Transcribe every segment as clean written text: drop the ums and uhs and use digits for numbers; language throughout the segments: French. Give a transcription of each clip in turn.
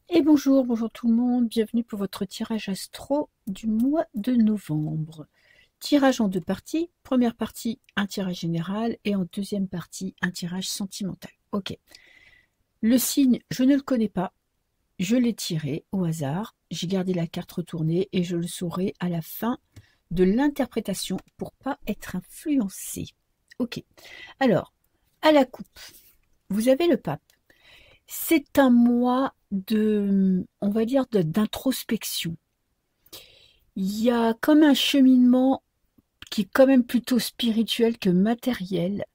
Et bonjour, bonjour tout le monde, bienvenue pour votre tirage astro du mois de novembre. Tirage en deux parties. Première partie, un tirage général et en deuxième partie, un tirage sentimental. Ok. Le signe, je ne le connais pas. Je l'ai tiré au hasard. J'ai gardé la carte retournée et je le saurai à la fin de l'interprétation pour pas être influencé. Ok. Alors, à la coupe, vous avez le pape. C'est un mois on va dire, d'introspection. Il y a comme un cheminement qui est quand même plutôt spirituel que matériel.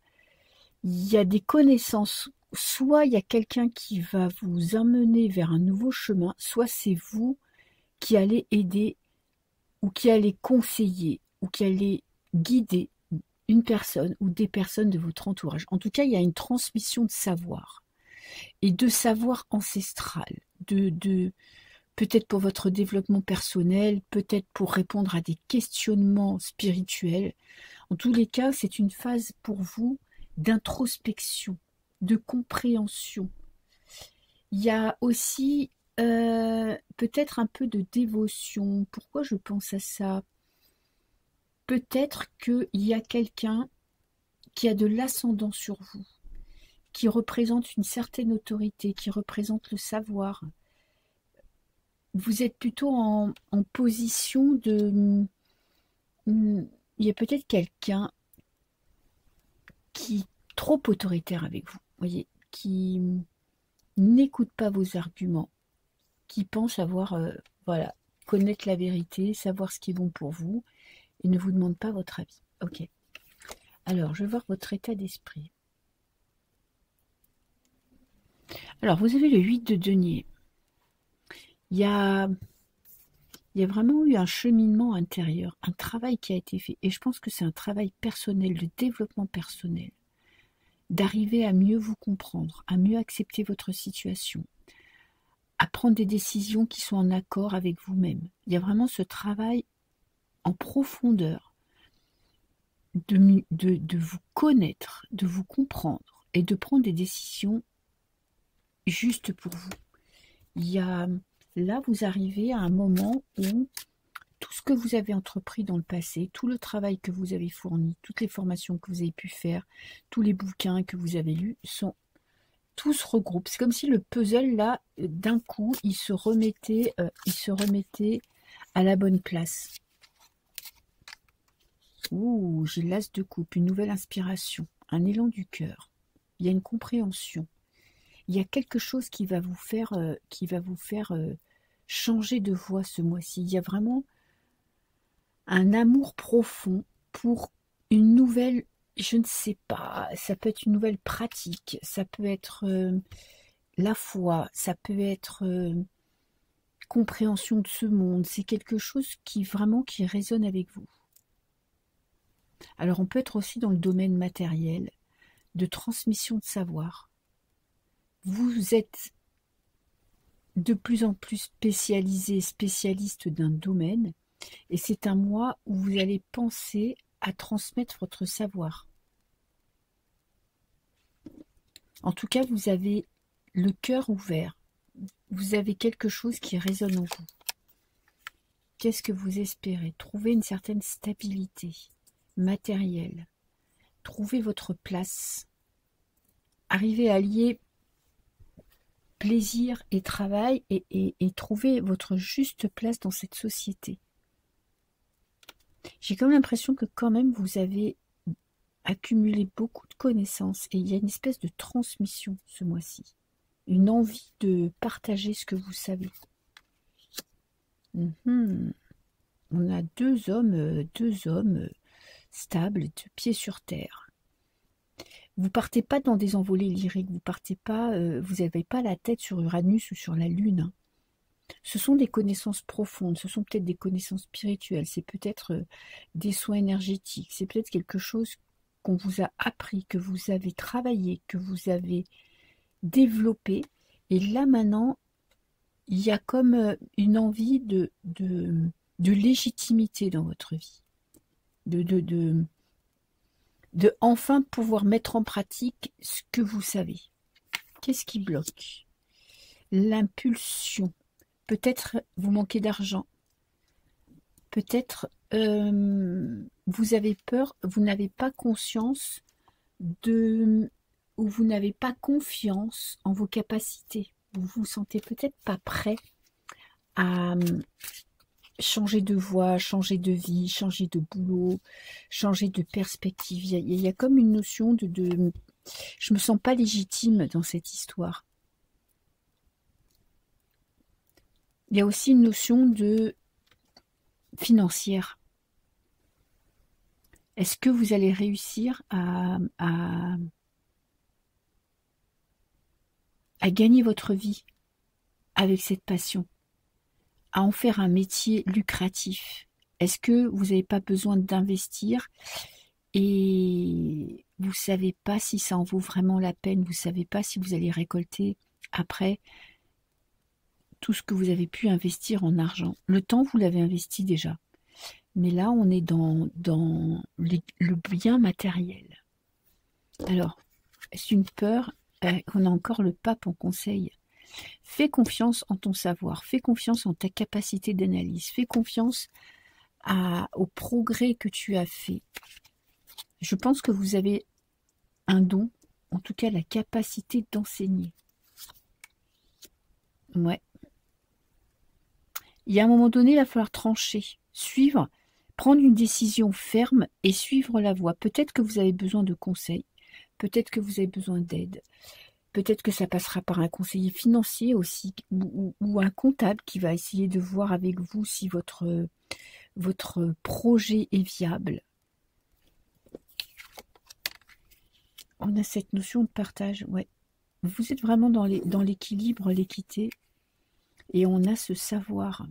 Il y a des connaissances. Soit il y a quelqu'un qui va vous emmener vers un nouveau chemin, soit c'est vous qui allez aider ou qui allez conseiller ou qui allez guider une personne ou des personnes de votre entourage. En tout cas, il y a une transmission de savoir et de savoir ancestral, de peut-être pour votre développement personnel, peut-être pour répondre à des questionnements spirituels. En tous les cas, c'est une phase pour vous d'introspection, de compréhension. Il y a aussi peut-être un peu de dévotion. Pourquoi je pense à ça? Peut-être qu'il y a quelqu'un qui a de l'ascendant sur vous, qui représente une certaine autorité, qui représente le savoir. Vous êtes plutôt en position de... Il y a peut-être quelqu'un qui est trop autoritaire avec vous, voyez, qui n'écoute pas vos arguments, qui pense avoir, voilà, connaître la vérité, savoir ce qui est bon pour vous, et ne vous demande pas votre avis. Ok. Alors, je vais voir votre état d'esprit. Alors, vous avez le 8 de denier. Il y a vraiment eu un cheminement intérieur, un travail qui a été fait. Et je pense que c'est un travail personnel, de développement personnel, d'arriver à mieux vous comprendre, à mieux accepter votre situation, à prendre des décisions qui sont en accord avec vous-même. Il y a vraiment ce travail en profondeur de vous connaître, de vous comprendre et de prendre des décisions justes pour vous. Il y a, là, vous arrivez à un moment où tout ce que vous avez entrepris dans le passé, tout le travail que vous avez fourni, toutes les formations que vous avez pu faire, tous les bouquins que vous avez lus, tout se regroupe. C'est comme si le puzzle, là, d'un coup, il se remettait à la bonne place. Ouh, j'ai l'as de coupe, une nouvelle inspiration, un élan du cœur. Il y a une compréhension. Il y a quelque chose qui va vous faire, changer de voie ce mois-ci. Il y a vraiment un amour profond pour une nouvelle, je ne sais pas, ça peut être une nouvelle pratique, ça peut être la foi, ça peut être compréhension de ce monde. C'est quelque chose qui vraiment qui résonne avec vous. Alors on peut être aussi dans le domaine matériel, de transmission de savoir. Vous êtes de plus en plus spécialisé, spécialiste d'un domaine, et c'est un mois où vous allez penser à transmettre votre savoir. En tout cas, vous avez le cœur ouvert. Vous avez quelque chose qui résonne en vous. Qu'est-ce que vous espérez? Trouver une certaine stabilité matérielle. Trouver votre place. Arriver à lier plaisir et travail et trouver votre juste place dans cette société. J'ai comme l'impression que quand même vous avez accumulé beaucoup de connaissances et il y a une espèce de transmission ce mois-ci. Une envie de partager ce que vous savez. On a deux hommes stables, de pieds sur terre. Vous partez pas dans des envolées lyriques, vous partez pas, vous n'avez pas la tête sur Uranus ou sur la Lune. Hein. Ce sont des connaissances profondes, ce sont peut-être des connaissances spirituelles, c'est peut-être des soins énergétiques, c'est peut-être quelque chose qu'on vous a appris, que vous avez travaillé, que vous avez développé. Et là maintenant, il y a comme une envie de légitimité dans votre vie, de enfin pouvoir mettre en pratique ce que vous savez. Qu'est-ce qui bloque? l'impulsion. Peut-être vous manquez d'argent. Peut-être vous avez peur, vous n'avez pas conscience ou vous n'avez pas confiance en vos capacités. Vous vous sentez peut-être pas prêt à changer de voie, changer de vie, changer de boulot, changer de perspective. Il y a comme une notion de je me sens pas légitime dans cette histoire. Il y a aussi une notion de financière. Est-ce que vous allez réussir à gagner votre vie avec cette passion, à en faire un métier lucratif? Est-ce que vous n'avez pas besoin d'investir et vous ne savez pas si ça en vaut vraiment la peine, vous ne savez pas si vous allez récolter après tout ce que vous avez pu investir en argent? Le temps, vous l'avez investi déjà. Mais là, on est dans le bien matériel. Alors, c'est une peur. On a encore le pape en conseil. Fais confiance en ton savoir. Fais confiance en ta capacité d'analyse. Fais confiance au progrès que tu as fait. Je pense que vous avez un don, en tout cas la capacité d'enseigner. Ouais. Il y a un moment donné, il va falloir trancher, suivre, prendre une décision ferme et suivre la voie. Peut-être que vous avez besoin de conseils, peut-être que vous avez besoin d'aide, peut-être que ça passera par un conseiller financier aussi, ou un comptable qui va essayer de voir avec vous si votre projet est viable. On a cette notion de partage, ouais. Vous êtes vraiment dans l'équilibre, l'équité, et on a ce savoir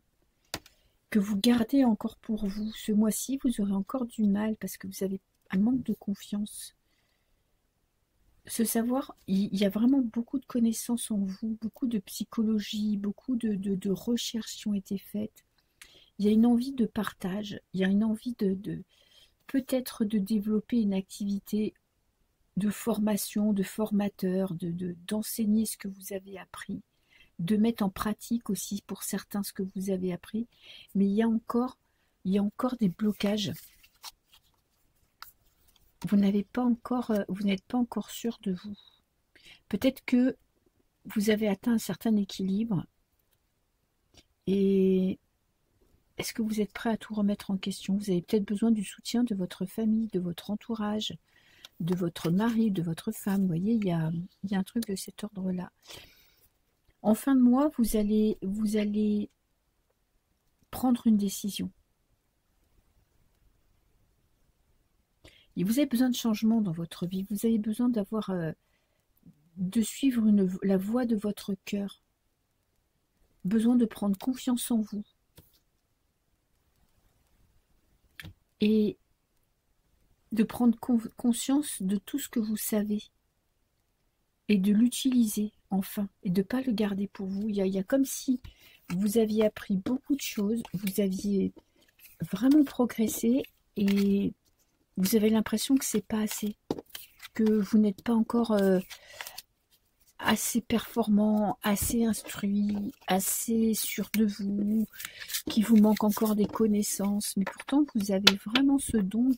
que vous gardez encore pour vous. Ce mois-ci, vous aurez encore du mal parce que vous avez un manque de confiance. Ce savoir, il y a vraiment beaucoup de connaissances en vous, beaucoup de psychologie, beaucoup de recherches qui ont été faites. Il y a une envie de partage, il y a une envie peut-être de développer une activité de formation, de formateur, d'enseigner ce que vous avez appris, de mettre en pratique aussi pour certains ce que vous avez appris, mais il y a encore des blocages. Vous n'êtes pas encore sûr de vous. Peut-être que vous avez atteint un certain équilibre et est-ce que vous êtes prêt à tout remettre en question? Vous avez peut-être besoin du soutien de votre famille, de votre entourage, de votre mari, de votre femme. Vous voyez, il y a un truc de cet ordre-là. En fin de mois, vous allez prendre une décision. Et vous avez besoin de changement dans votre vie. Vous avez besoin de suivre la voie de votre cœur. Besoin de prendre confiance en vous. Et de prendre conscience de tout ce que vous savez. Et de l'utiliser, enfin. Et de ne pas le garder pour vous. Il y a comme si vous aviez appris beaucoup de choses. Vous aviez vraiment progressé. Et vous avez l'impression que c'est pas assez. Que vous n'êtes pas encore assez performant, assez instruit, assez sûr de vous, qu'il vous manque encore des connaissances. Mais pourtant, vous avez vraiment ce don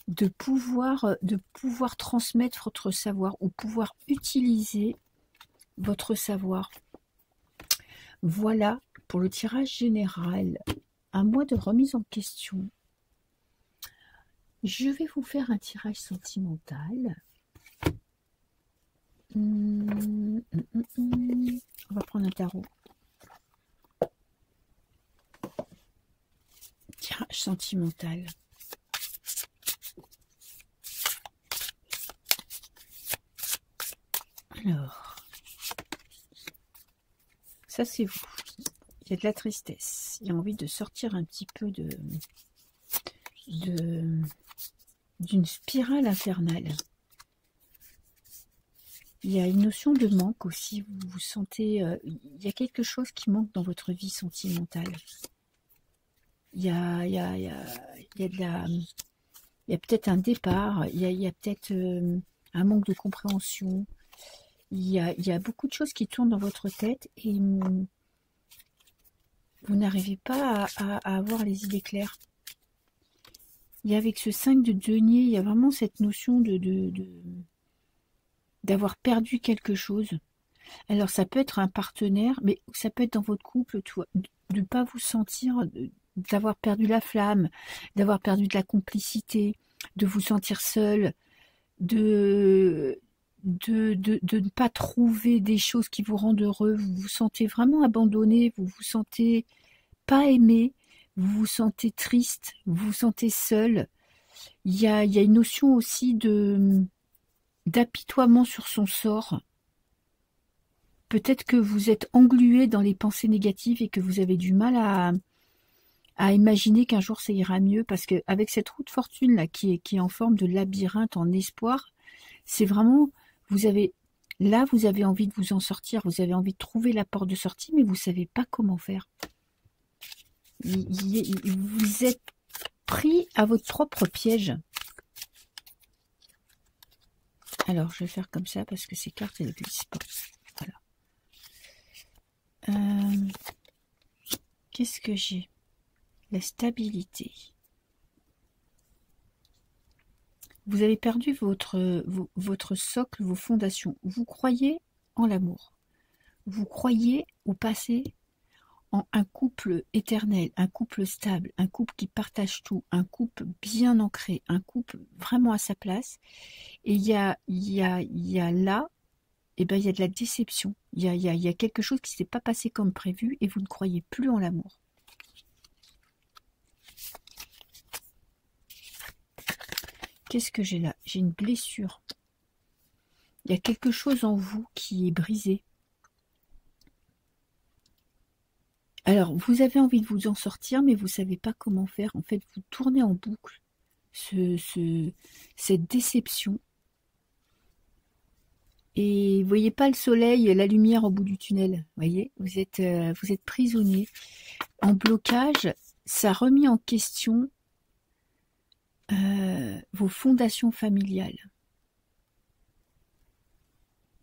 de pouvoir transmettre votre savoir ou pouvoir utiliser votre savoir. Voilà pour le tirage général. Un mois de remise en question. Je vais vous faire un tirage sentimental. On va prendre un tarot. Tirage sentimental. Alors, ça c'est vous. Il y a de la tristesse. Il y a envie de sortir un petit peu d'une spirale infernale. Il y a une notion de manque aussi. Vous sentez... il y a quelque chose qui manque dans votre vie sentimentale. Il y a peut-être un départ. Il y a peut-être un manque de compréhension. il y a beaucoup de choses qui tournent dans votre tête et vous n'arrivez pas à avoir les idées claires. Il y a avec ce 5 de denier, il y a vraiment cette notion d'avoir perdu quelque chose. Alors ça peut être un partenaire, mais ça peut être dans votre couple, de ne pas vous sentir, d'avoir perdu la flamme, d'avoir perdu de la complicité, de vous sentir seul, de ne pas trouver des choses qui vous rendent heureux, vous vous sentez vraiment abandonné, vous vous sentez pas aimé, vous vous sentez triste, vous vous sentez seul. Il y a une notion aussi d'apitoiement sur son sort. Peut-être que vous êtes englué dans les pensées négatives et que vous avez du mal à imaginer qu'un jour ça ira mieux, parce qu'avec cette roue de fortune là qui est en forme de labyrinthe en espoir, c'est vraiment, vous avez envie de vous en sortir, vous avez envie de trouver la porte de sortie, mais vous savez pas comment faire. Vous êtes pris à votre propre piège. Alors, je vais faire comme ça parce que ces cartes, elles ne glissent pas. Voilà. Qu'est-ce que j'ai? La stabilité. Vous avez perdu votre socle, vos fondations. Vous croyez en l'amour. Vous croyez au passé, en un couple éternel, un couple stable, un couple qui partage tout, un couple bien ancré, un couple vraiment à sa place. Et il y a là, eh ben, il y a de la déception. Il y a quelque chose qui ne s'est pas passé comme prévu et vous ne croyez plus en l'amour. Qu'est-ce que j'ai là? J'ai une blessure. Il y a quelque chose en vous qui est brisé. Alors, vous avez envie de vous en sortir, mais vous ne savez pas comment faire. En fait, vous tournez en boucle cette déception. Et vous voyez pas le soleil, la lumière au bout du tunnel. Voyez, vous êtes prisonnier. En blocage, ça remet en question vos fondations familiales.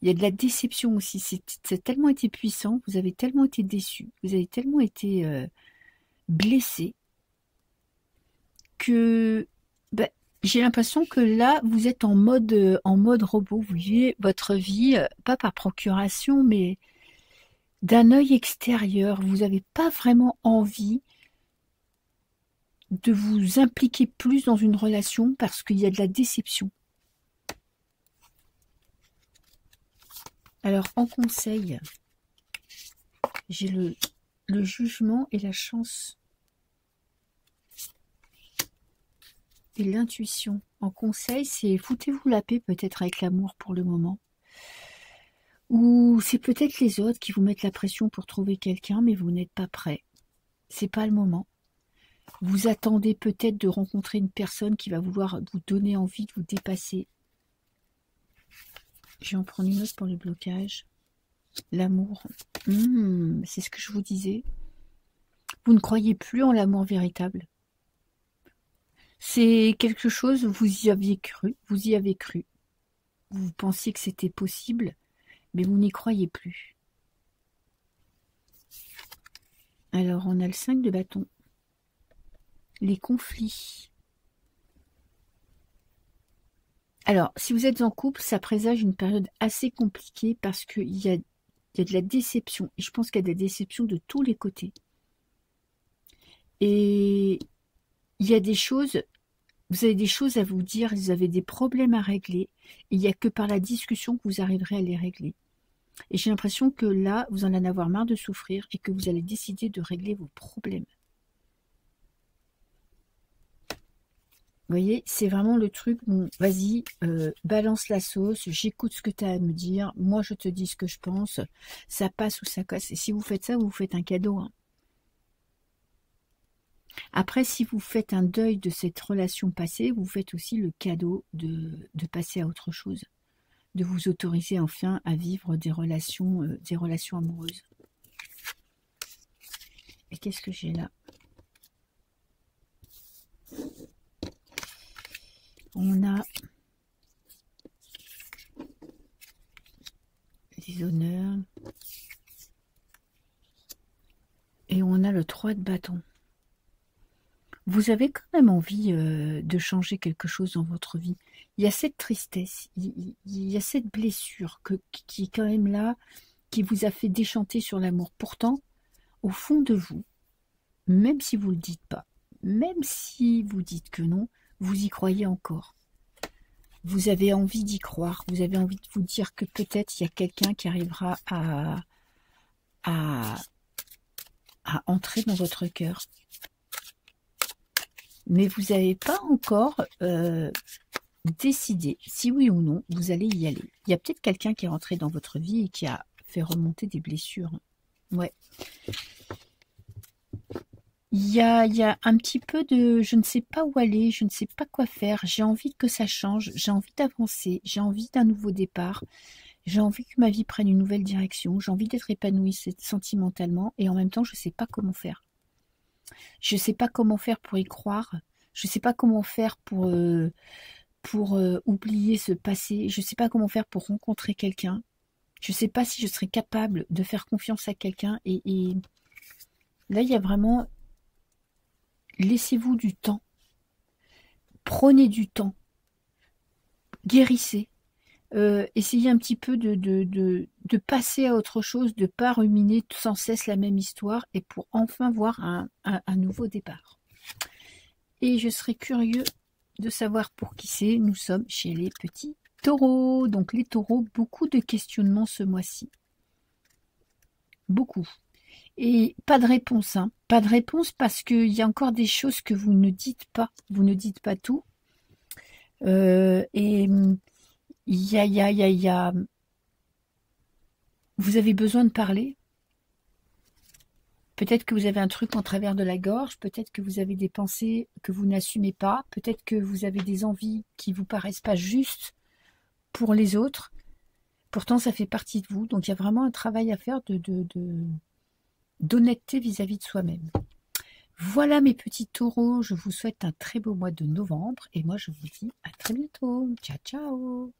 Il y a de la déception aussi. C'est tellement été puissant, vous avez tellement été déçu, vous avez tellement été blessé que ben, j'ai l'impression que là, vous êtes en mode robot. Vous vivez votre vie, pas par procuration, mais d'un œil extérieur. Vous n'avez pas vraiment envie de vous impliquer plus dans une relation parce qu'il y a de la déception. Alors, en conseil, j'ai le jugement et la chance. Et l'intuition. En conseil, c'est foutez-vous la paix peut-être avec l'amour pour le moment. Ou c'est peut-être les autres qui vous mettent la pression pour trouver quelqu'un, mais vous n'êtes pas prêt. C'est pas le moment. Vous attendez peut-être de rencontrer une personne qui va vouloir vous donner envie de vous dépasser. Je vais en prendre une autre pour le blocage. L'amour. C'est ce que je vous disais. Vous ne croyez plus en l'amour véritable. C'est quelque chose, vous y aviez cru, vous y avez cru. Vous pensiez que c'était possible, mais vous n'y croyez plus. Alors, on a le 5 de bâton. Les conflits. Alors, si vous êtes en couple, ça présage une période assez compliquée parce qu'il y a de la déception. Et je pense qu'il y a de la déception de tous les côtés. Et il y a des choses, vous avez des choses à vous dire, vous avez des problèmes à régler. Et il n'y a que par la discussion que vous arriverez à les régler. Et j'ai l'impression que là, vous en allez avoir marre de souffrir et que vous allez décider de régler vos problèmes. Vous voyez, c'est vraiment le truc, bon, vas-y, balance la sauce, j'écoute ce que tu as à me dire, moi je te dis ce que je pense, ça passe ou ça casse. Et si vous faites ça, vous vous faites un cadeau. Hein. Après, si vous faites un deuil de cette relation passée, vous faites aussi le cadeau de passer à autre chose, de vous autoriser enfin à vivre des relations amoureuses. Et qu'est-ce que j'ai là? On a des honneurs. Et on a le 3 de bâton. Vous avez quand même envie de changer quelque chose dans votre vie. Il y a cette tristesse, il y a cette blessure qui est quand même là, qui vous a fait déchanter sur l'amour. Pourtant, au fond de vous, même si vous ne le dites pas, même si vous dites que non, vous y croyez encore. Vous avez envie d'y croire, vous avez envie de vous dire que peut-être il y a quelqu'un qui arrivera à entrer dans votre cœur. Mais vous n'avez pas encore décidé si oui ou non vous allez y aller. Il y a peut-être quelqu'un qui est rentré dans votre vie et qui a fait remonter des blessures. Ouais. Il y a un petit peu de je ne sais pas où aller, je ne sais pas quoi faire, j'ai envie que ça change, j'ai envie d'avancer, j'ai envie d'un nouveau départ, j'ai envie que ma vie prenne une nouvelle direction, j'ai envie d'être épanouie sentimentalement et en même temps je ne sais pas comment faire. Je ne sais pas comment faire pour y croire, je ne sais pas comment faire pour oublier ce passé, je ne sais pas comment faire pour rencontrer quelqu'un, je ne sais pas si je serai capable de faire confiance à quelqu'un et là il y a vraiment... Laissez-vous du temps, prenez du temps, guérissez, essayez un petit peu de passer à autre chose, de ne pas ruminer sans cesse la même histoire et pour enfin voir un nouveau départ. Et je serais curieux de savoir pour qui c'est. Nous sommes chez les petits taureaux. Donc les taureaux, beaucoup de questionnements ce mois-ci. Beaucoup. Et pas de réponse, hein. Pas de réponse parce qu'il y a encore des choses que vous ne dites pas. Vous ne dites pas tout. Et il y a... Vous avez besoin de parler. Peut-être que vous avez un truc en travers de la gorge. Peut-être que vous avez des pensées que vous n'assumez pas. Peut-être que vous avez des envies qui vous paraissent pas justes pour les autres. Pourtant, ça fait partie de vous. Donc, il y a vraiment un travail à faire d'honnêteté vis-à-vis de soi-même. Voilà mes petits taureaux, je vous souhaite un très beau mois de novembre et moi je vous dis à très bientôt. Ciao, ciao!